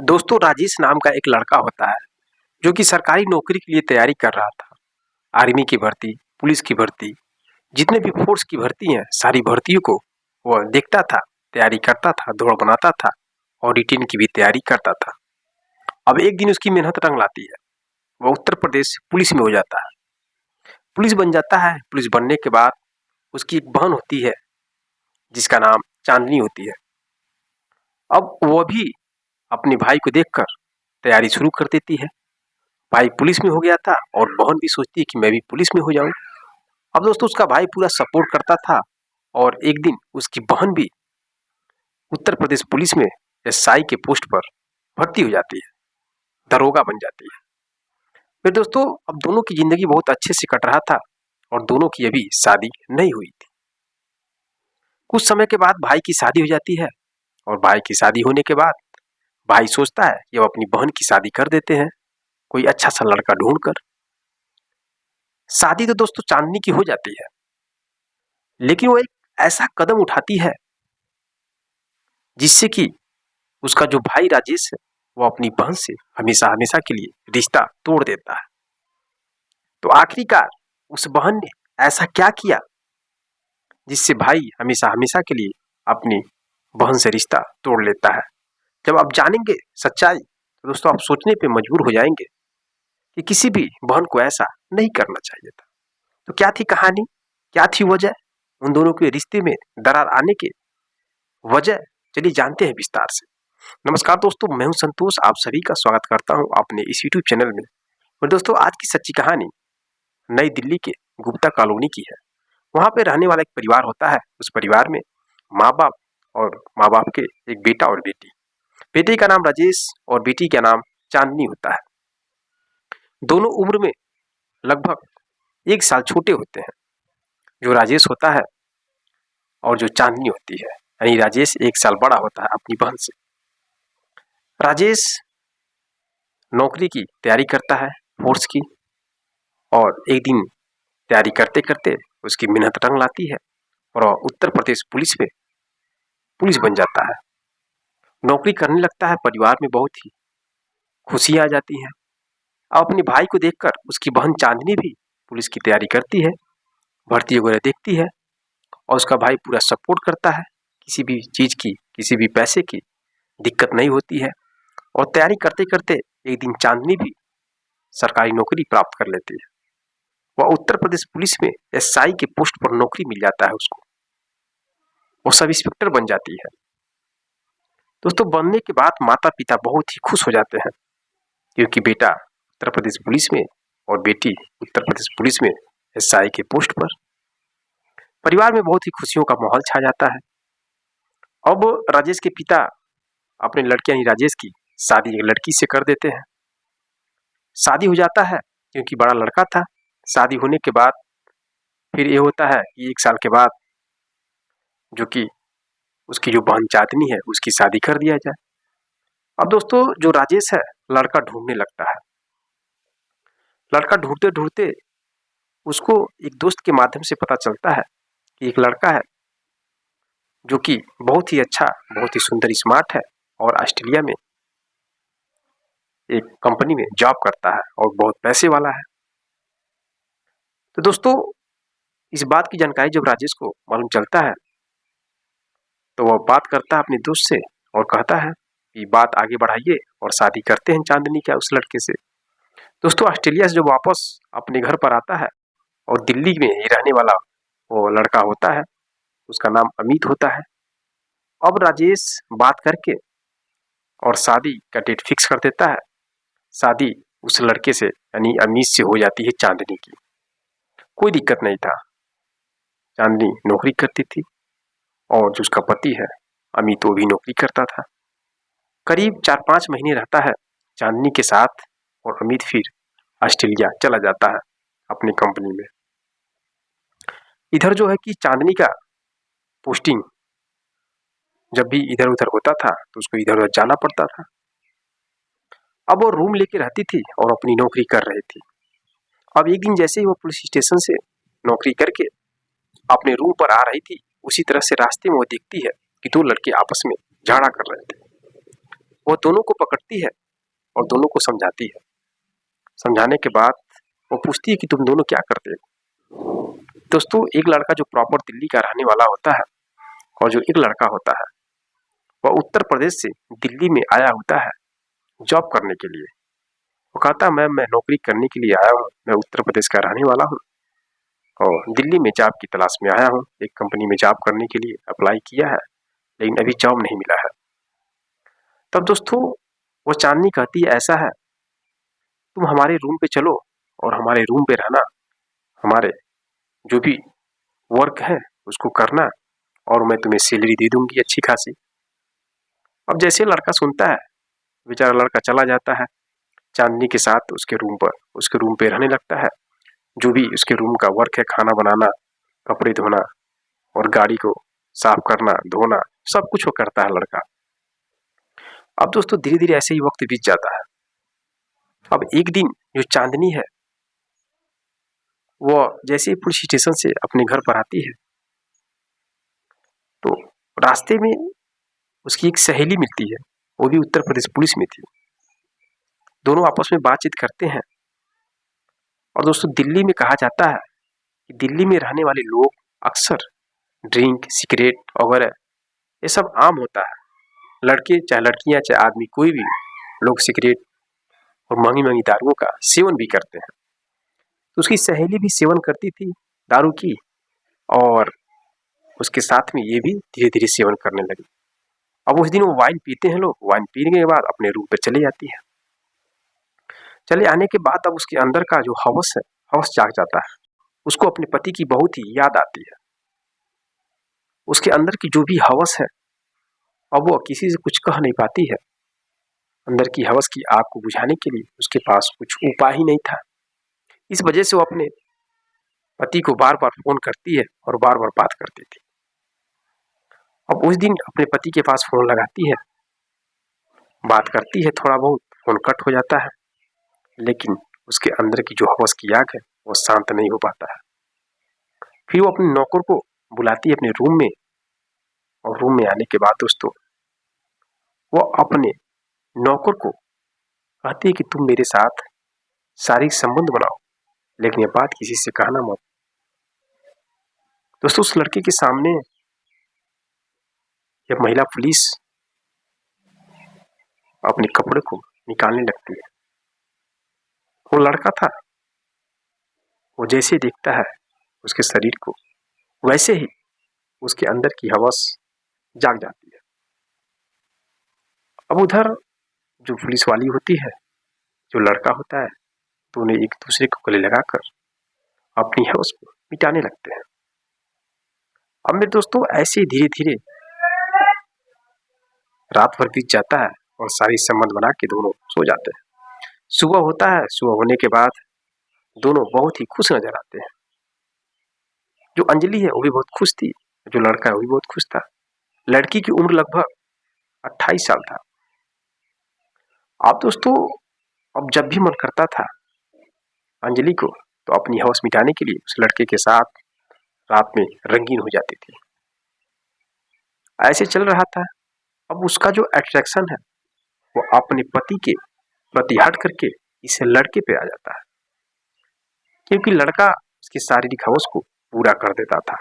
दोस्तों, राजेश नाम का एक लड़का होता है जो कि सरकारी नौकरी के लिए तैयारी कर रहा था। आर्मी की भर्ती, पुलिस की भर्ती, जितने भी फोर्स की भर्ती हैं, सारी भर्तियों को वह देखता था, तैयारी करता था, दौड़ बनाता था और रिटेन की भी तैयारी करता था। अब एक दिन उसकी मेहनत रंग लाती है। वह उत्तर प्रदेश पुलिस में हो जाता है, पुलिस बन जाता है। पुलिस बनने के बाद उसकी एक बहन होती है जिसका नाम चांदनी होती है। अब वह भी अपने भाई को देखकर तैयारी शुरू कर देती है। भाई पुलिस में हो गया था और बहन भी सोचती है कि मैं भी पुलिस में हो जाऊं। अब दोस्तों, उसका भाई पूरा सपोर्ट करता था और एक दिन उसकी बहन भी उत्तर प्रदेश पुलिस में एसआई के पोस्ट पर भर्ती हो जाती है, दरोगा बन जाती है। फिर दोस्तों, अब दोनों की जिंदगी बहुत अच्छे से कट रहा था और दोनों की अभी शादी नहीं हुई थी। कुछ समय के बाद भाई की शादी हो जाती है और भाई की शादी होने के बाद भाई सोचता है कि अब अपनी बहन की शादी कर देते हैं, कोई अच्छा सा लड़का ढूंढकर। शादी तो दोस्तों चांदनी की हो जाती है, लेकिन वो एक ऐसा कदम उठाती है जिससे कि उसका जो भाई राजेश है वो अपनी बहन से हमेशा हमेशा के लिए रिश्ता तोड़ देता है। तो आखिरकार उस बहन ने ऐसा क्या किया जिससे भाई हमेशा हमेशा के लिए अपनी बहन से रिश्ता तोड़ लेता है? जब आप जानेंगे सच्चाई तो दोस्तों आप सोचने पे मजबूर हो जाएंगे कि किसी भी बहन को ऐसा नहीं करना चाहिए था। तो क्या थी कहानी, क्या थी वजह, उन दोनों के रिश्ते में दरार आने के वजह, चलिए जानते हैं विस्तार से। नमस्कार दोस्तों, मैं हूं संतोष, आप सभी का स्वागत करता हूं अपने इस यूट्यूब चैनल में। और दोस्तों, आज की सच्ची कहानी नई दिल्ली के गुप्ता कॉलोनी की है। वहां पे रहने वाला एक परिवार होता है। उस परिवार में माँ बाप और माँ बाप के एक बेटा और बेटी। बेटे का नाम राजेश और बेटी का नाम चांदनी होता है। दोनों उम्र में लगभग 1 साल छोटे होते हैं। जो राजेश होता है और जो चांदनी होती है, यानी राजेश 1 साल बड़ा होता है अपनी बहन से। राजेश नौकरी की तैयारी करता है, फोर्स की, और एक दिन तैयारी करते करते उसकी मेहनत रंग लाती है और वह उत्तर प्रदेश पुलिस में पुलिस बन जाता है। नौकरी करने लगता है। परिवार में बहुत ही खुशियां आ जाती हैं। अब अपने भाई को देखकर उसकी बहन चांदनी भी पुलिस की तैयारी करती है, भर्ती वगैरह देखती है और उसका भाई पूरा सपोर्ट करता है। किसी भी चीज की, किसी भी पैसे की दिक्कत नहीं होती है। और तैयारी करते करते एक दिन चांदनी भी सरकारी नौकरी प्राप्त कर लेती है। वह उत्तर प्रदेश पुलिस में एसआई के पोस्ट पर नौकरी मिल जाता है उसको। वो सब इंस्पेक्टर बन जाती है। दोस्तों, बनने के बाद माता पिता बहुत ही खुश हो जाते हैं क्योंकि बेटा उत्तर प्रदेश पुलिस में और बेटी उत्तर प्रदेश पुलिस में एसआई के पोस्ट पर। परिवार में बहुत ही खुशियों का माहौल छा जाता है। अब राजेश के पिता अपने लड़के यानी राजेश की शादी एक लड़की से कर देते हैं। शादी हो जाता है क्योंकि बड़ा लड़का था। शादी होने के बाद फिर ये होता है कि 1 साल के बाद जो कि उसकी जो बहन चांदनी है उसकी शादी कर दिया जाए। अब दोस्तों, जो राजेश है लड़का ढूंढने लगता है। लड़का ढूंढते ढूंढते उसको एक दोस्त के माध्यम से पता चलता है कि एक लड़का है जो कि बहुत ही अच्छा, बहुत ही सुंदर, स्मार्ट है और ऑस्ट्रेलिया में एक कंपनी में जॉब करता है और बहुत पैसे वाला है। तो दोस्तों, इस बात की जानकारी जब राजेश को मालूम चलता है तो वह बात करता है अपने दोस्त से और कहता है कि बात आगे बढ़ाइए और शादी करते हैं चांदनी का उस लड़के से। दोस्तों, ऑस्ट्रेलिया से जब वापस अपने घर पर आता है और दिल्ली में ही रहने वाला वो लड़का होता है, उसका नाम अमित होता है। अब राजेश बात करके और शादी का डेट फिक्स कर देता है। शादी उस लड़के से यानी अमित से हो जाती है चांदनी की। कोई दिक्कत नहीं था, चांदनी नौकरी करती थी और जो उसका पति है अमित वो भी नौकरी करता था। करीब 4-5 महीने रहता है चांदनी के साथ और अमित फिर ऑस्ट्रेलिया चला जाता है अपनी कंपनी में। इधर जो है कि चांदनी का पोस्टिंग जब भी इधर उधर होता था तो उसको इधर उधर जाना पड़ता था। अब वो रूम लेके रहती थी और अपनी नौकरी कर रही थी। अब एक दिन जैसे ही वो पुलिस स्टेशन से नौकरी करके अपने रूम पर आ रही थी, उसी तरह से रास्ते में वो देखती है कि 2 लड़के आपस में झगड़ा कर रहे थे। वो दोनों को पकड़ती है और दोनों को समझाती है। समझाने के बाद वो पूछती है कि तुम दोनों क्या करते हो। दोस्तों, एक लड़का जो प्रॉपर दिल्ली का रहने वाला होता है और जो एक लड़का होता है वह उत्तर प्रदेश से दिल्ली में आया होता है जॉब करने के लिए। वो कहता है मैं नौकरी करने के लिए आया हूँ, मैं उत्तर प्रदेश का रहने वाला हूँ और दिल्ली में जॉब की तलाश में आया हूँ। एक कंपनी में जॉब करने के लिए अप्लाई किया है लेकिन अभी जॉब नहीं मिला है। तब दोस्तों वो चांदनी कहती है ऐसा है, तुम हमारे रूम पे चलो और हमारे रूम पे रहना, हमारे जो भी वर्क है उसको करना और मैं तुम्हें सैलरी दे दूंगी अच्छी खासी। अब जैसे लड़का सुनता है, बेचारा लड़का चला जाता है चांदनी के साथ उसके रूम पे रहने लगता है। जो भी उसके रूम का वर्क है, खाना बनाना, कपड़े धोना और गाड़ी को साफ करना धोना, सब कुछ वो करता है लड़का। अब दोस्तों धीरे धीरे ऐसे ही वक्त बीत जाता है। अब एक दिन जो चांदनी है वो जैसे ही पुलिस स्टेशन से अपने घर पर आती है तो रास्ते में उसकी एक सहेली मिलती है, वो भी उत्तर प्रदेश पुलिस में थी। दोनों आपस में बातचीत करते हैं और दोस्तों दिल्ली में कहा जाता है कि दिल्ली में रहने वाले लोग अक्सर ड्रिंक, सिगरेट वगैरह ये सब आम होता है। लड़के चाहे लड़कियां चाहे आदमी कोई भी लोग सिगरेट और महंगी महंगी दारुओं का सेवन भी करते हैं। तो उसकी सहेली भी सेवन करती थी दारू की और उसके साथ में ये भी धीरे धीरे सेवन करने लगी। अब उस दिन वो वाइन पीते हैं लोग, वाइन पीने के बाद अपने रूम पर चले जाती है। चले आने के बाद अब उसके अंदर का जो हवस है, हवस जाग जाता है। उसको अपने पति की बहुत ही याद आती है। उसके अंदर की जो भी हवस है अब वो किसी से कुछ कह नहीं पाती है। अंदर की हवस की आग को बुझाने के लिए उसके पास कुछ उपाय ही नहीं था। इस वजह से वो अपने पति को बार बार फोन करती है और बार बार बात करती थी। अब उस दिन अपने पति के पास फोन लगाती है, बात करती है, थोड़ा बहुत फोन कट हो जाता है लेकिन उसके अंदर की जो हवस की आग है वो शांत नहीं हो पाता है। फिर वो अपने नौकर को बुलाती है अपने रूम में और रूम में आने के बाद दोस्तों वो अपने नौकर को कहती है कि तुम मेरे साथ शारीरिक संबंध बनाओ लेकिन ये बात किसी से कहना मत। दोस्तों उस लड़के के सामने जब महिला पुलिस अपने कपड़े को निकालने लगती है, वो लड़का था, वो जैसे देखता है उसके शरीर को वैसे ही उसके अंदर की हवस जाग जाती है। अब उधर जो पुलिस वाली होती है, जो लड़का होता है, तो उन्हें एक दूसरे को गले लगाकर अपनी हवस को मिटाने लगते हैं। अब मेरे दोस्तों ऐसे धीरे धीरे रात भर बीत जाता है और सारी संबंध बना के दोनों सो जाते हैं। सुबह होता है, सुबह होने के बाद दोनों बहुत ही खुश नजर आते हैं। जो अंजलि है वो भी बहुत खुश थी, जो लड़का है वो भी बहुत खुश था। लड़की की उम्र लगभग 28 साल था। अब दोस्तों अब जब भी मन करता था अंजलि को तो अपनी हवस मिटाने के लिए उस लड़के के साथ रात में रंगीन हो जाती थी। ऐसे चल रहा था। अब उसका जो अट्रैक्शन है वो अपने पति के प्रति हट करके इस लड़के पे आ जाता है क्योंकि लड़का उसकी शारीरिक हवस को पूरा कर देता था।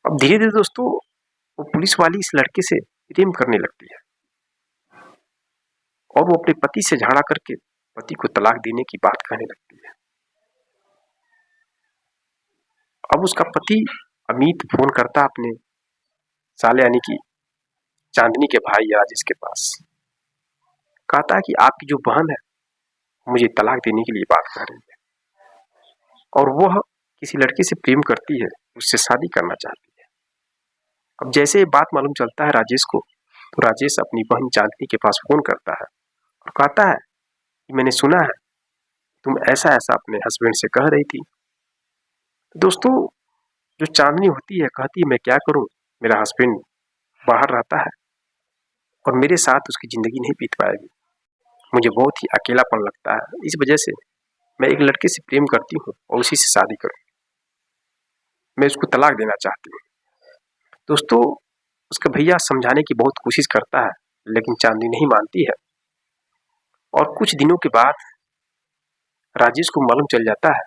अब धीरे धीरे दोस्तों वो पुलिस वाली इस लड़के से प्रेम करने लगती है और वो अपने पति से झगड़ा करके पति को तलाक देने की बात कहने लगती है। अब उसका पति अमित फोन करता अपने साले यानी कि चांदनी के भाई राजेश के पास, कहता है कि आपकी जो बहन है मुझे तलाक देने के लिए बात कर रही है और वह किसी लड़के से प्रेम करती है, उससे शादी करना चाहती है। अब जैसे ये बात मालूम चलता है राजेश को तो राजेश अपनी बहन चांदनी के पास फोन करता है और कहता है कि मैंने सुना है तुम ऐसा ऐसा अपने हस्बैंड से कह रही थी। तो दोस्तों जो चांदनी होती है कहती है मैं क्या करूं, मेरा हस्बैंड बाहर रहता है और मेरे साथ उसकी जिंदगी नहीं बीत पाएगी, मुझे बहुत ही अकेलापन लगता है, इस वजह से मैं एक लड़के से प्रेम करती हूँ और उसी से शादी करूँ, मैं उसको तलाक देना चाहती हूँ। दोस्तों उसका भैया समझाने की बहुत कोशिश करता है लेकिन चांदनी नहीं मानती है। और कुछ दिनों के बाद राजेश को मालूम चल जाता है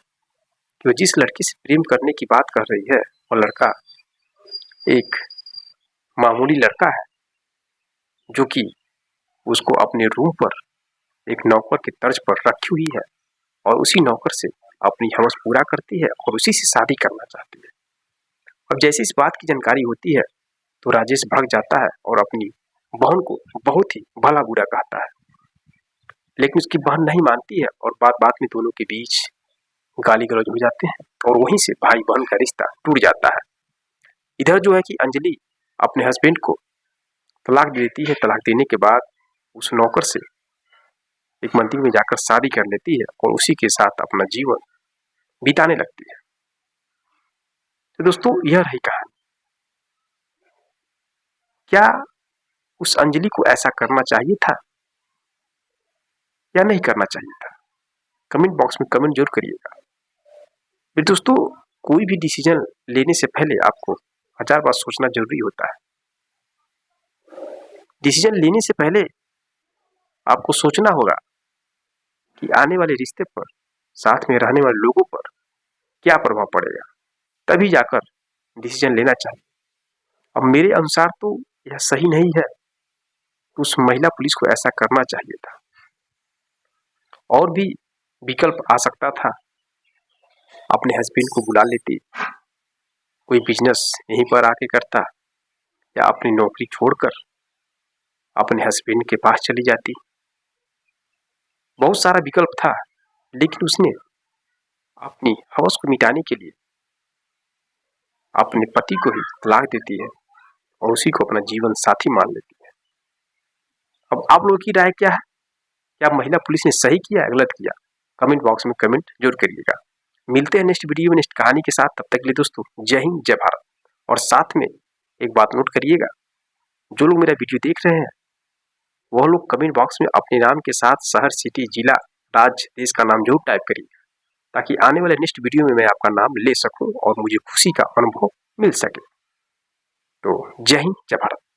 कि वो जिस लड़की से प्रेम करने की बात कर रही है वो लड़का एक मामूली लड़का है, जो कि उसको अपने रूम पर एक नौकर की तर्ज पर रखी हुई है और उसी नौकर से अपनी हवस पूरा करती है और उसी से शादी करना चाहती है। अब जैसे इस बात की जानकारी होती है तो राजेश भाग जाता है और अपनी बहन को बहुत ही भला बुरा कहता है, लेकिन उसकी बहन नहीं मानती है और बात बात में दोनों के बीच गाली गलौज हो जाते हैं और वहीं से भाई बहन का रिश्ता टूट जाता है। इधर जो है कि अंजलि अपने हस्बैंड को तलाक दे देती है। तलाक देने के बाद उस नौकर से एक मंदिर में जाकर शादी कर लेती है और उसी के साथ अपना जीवन बिताने लगती है। तो दोस्तों यह रही कहानी। क्या उस अंजलि को ऐसा करना चाहिए था या नहीं करना चाहिए था? कमेंट बॉक्स में कमेंट जरूर करिएगा। फिर दोस्तों कोई भी डिसीजन लेने से पहले आपको 1000 बार सोचना जरूरी होता है। डिसीजन लेने से पहले आपको सोचना होगा कि आने वाले रिश्ते पर, साथ में रहने वाले लोगों पर क्या प्रभाव पड़ेगा, तभी जाकर डिसीजन लेना चाहिए। अब मेरे अनुसार तो यह सही नहीं है, उस महिला पुलिस को ऐसा करना चाहिए था। और भी विकल्प आ सकता था, अपने हस्बैंड को बुला लेती, कोई बिजनेस यहीं पर आके करता या अपनी नौकरी छोड़कर अपने हस्बैंड के पास चली जाती। बहुत सारा विकल्प था, लेकिन उसने अपनी हवस को मिटाने के लिए अपने पति को ही तलाक देती है और उसी को अपना जीवन साथी मान लेती है। अब आप लोगों की राय क्या है? क्या महिला पुलिस ने सही किया या गलत किया? कमेंट बॉक्स में कमेंट जरूर करिएगा। मिलते हैं नेक्स्ट वीडियो में नेक्स्ट कहानी के साथ। तब तक के लिए दोस्तों जय हिंद जय भारत। और साथ में एक बात नोट करिएगा, जो लोग मेरा वीडियो देख रहे हैं वह लोग कमेंट बॉक्स में अपने नाम के साथ शहर, सिटी, जिला, राज्य, देश का नाम जरूर टाइप करिएगा, ताकि आने वाले नेक्स्ट वीडियो में मैं आपका नाम ले सकूं और मुझे खुशी का अनुभव मिल सके। तो जय हिंद जय भारत।